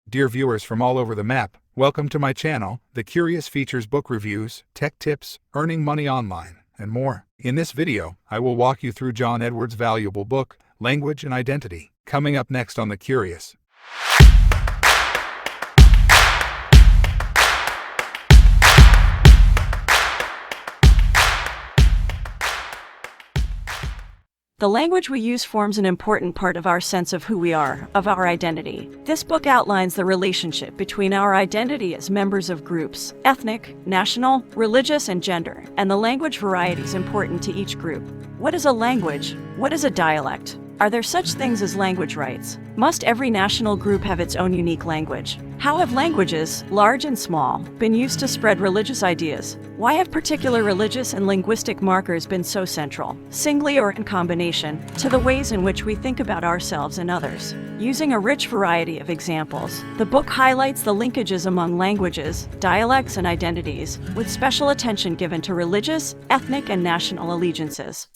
Dear viewers from all over the map, welcome to my channel. The Curious features book reviews, tech tips, earning money online, and more. In this video, I will walk you through John Edwards' valuable book, Language and Identity. Coming up next on The Curious. The language we use forms an important part of our sense of who we are, of our identity. This book outlines the relationship between our identity as members of groups, ethnic, national, religious, and gender, and the language varieties important to each group. What is a language? What is a dialect? Are there such things as language rights? Must every national group have its own unique language? How have languages, large and small, been used to spread religious ideas? Why have particular religious and linguistic markers been so central, singly or in combination, to the ways in which we think about ourselves and others? Using a rich variety of examples, the book highlights the linkages among languages, dialects, and identities, with special attention given to religious, ethnic, and national allegiances.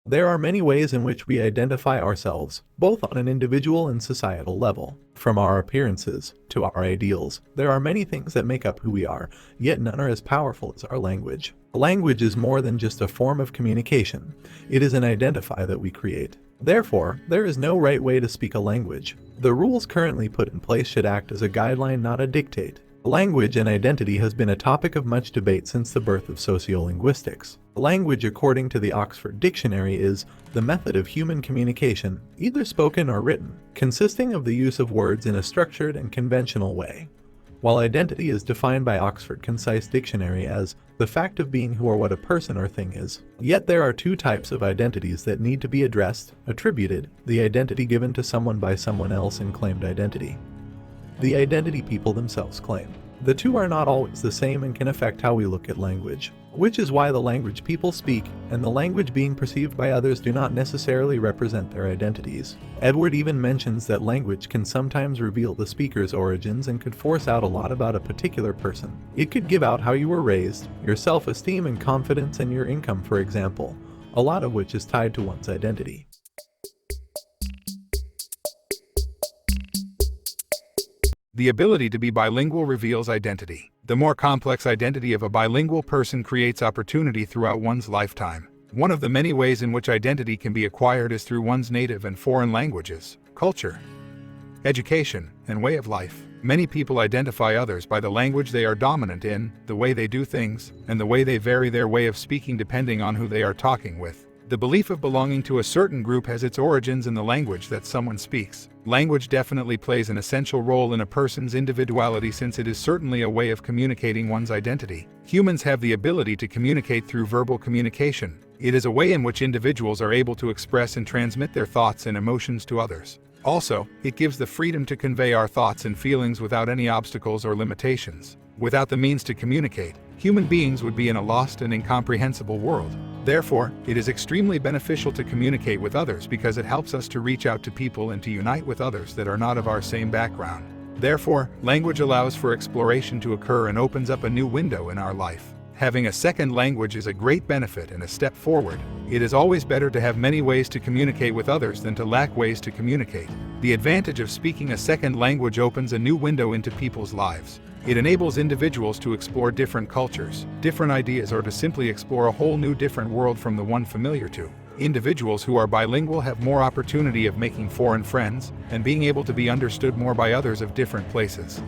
There are many ways in which we identify ourselves, both on an individual and societal level. From our appearances to our ideals, there are many things that make up who we are, yet none are as powerful as our language. Language is more than just a form of communication. It is an identifier that we create. Therefore, there is no right way to speak a language. The rules currently put in place should act as a guideline, not a dictate. Language and identity has been a topic of much debate since the birth of sociolinguistics. Language, according to the Oxford Dictionary, is the method of human communication, either spoken or written, consisting of the use of words in a structured and conventional way. While identity is defined by Oxford Concise Dictionary as the fact of being who or what a person or thing is, yet there are two types of identities that need to be addressed: attributed, the identity given to someone by someone else, and claimed identity, the identity people themselves claim. The two are not always the same and can affect how we look at language, which is why the language people speak and the language being perceived by others do not necessarily represent their identities. Edward even mentions that language can sometimes reveal the speaker's origins and could force out a lot about a particular person. It could give out how you were raised, your self-esteem and confidence, and your income, for example, a lot of which is tied to one's identity. The ability to be bilingual reveals identity. The more complex identity of a bilingual person creates opportunity throughout one's lifetime. One of the many ways in which identity can be acquired is through one's native and foreign languages, culture, education, and way of life. Many people identify others by the language they are dominant in, the way they do things, and the way they vary their way of speaking depending on who they are talking with. The belief of belonging to a certain group has its origins in the language that someone speaks. Language definitely plays an essential role in a person's individuality, since it is certainly a way of communicating one's identity. Humans have the ability to communicate through verbal communication. It is a way in which individuals are able to express and transmit their thoughts and emotions to others. Also, it gives the freedom to convey our thoughts and feelings without any obstacles or limitations. Without the means to communicate, human beings would be in a lost and incomprehensible world. Therefore, it is extremely beneficial to communicate with others because it helps us to reach out to people and to unite with others that are not of our same background. Therefore, language allows for exploration to occur and opens up a new window in our life. Having a second language is a great benefit and a step forward. It is always better to have many ways to communicate with others than to lack ways to communicate. The advantage of speaking a second language opens a new window into people's lives. It enables individuals to explore different cultures, different ideas, or to simply explore a whole new different world from the one familiar to. Individuals who are bilingual have more opportunity of making foreign friends and being able to be understood more by others of different places.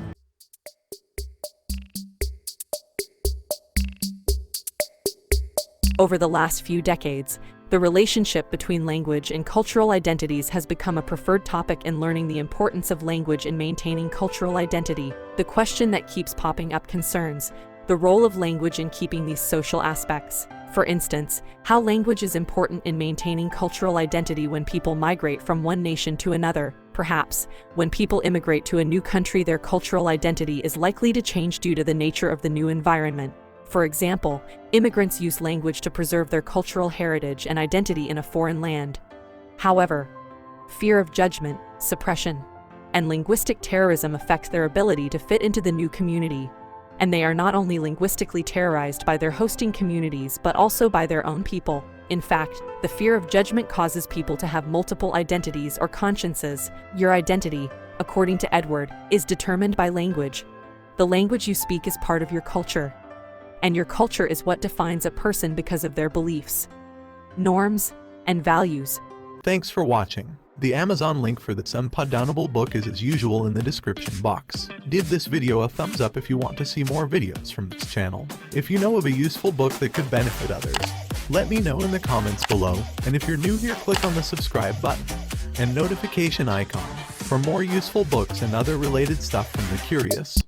Over the last few decades, the relationship between language and cultural identities has become a preferred topic in learning the importance of language in maintaining cultural identity. The question that keeps popping up concerns the role of language in keeping these social aspects. For instance, how language is important in maintaining cultural identity when people migrate from one nation to another. Perhaps, when people immigrate to a new country, their cultural identity is likely to change due to the nature of the new environment. For example, immigrants use language to preserve their cultural heritage and identity in a foreign land. However, fear of judgment, suppression, and linguistic terrorism affect their ability to fit into the new community, and they are not only linguistically terrorized by their hosting communities but also by their own people. In fact, the fear of judgment causes people to have multiple identities or consciences. Your identity, according to Edward, is determined by language. The language you speak is part of your culture. And your culture is what defines a person because of their beliefs, norms, and values. Thanks for watching. The Amazon link for this unputdownable book is as usual in the description box. Give this video a thumbs up if you want to see more videos from this channel. If you know of a useful book that could benefit others, let me know in the comments below, and if you're new here, click on the subscribe button and notification icon for more useful books and other related stuff from the curious.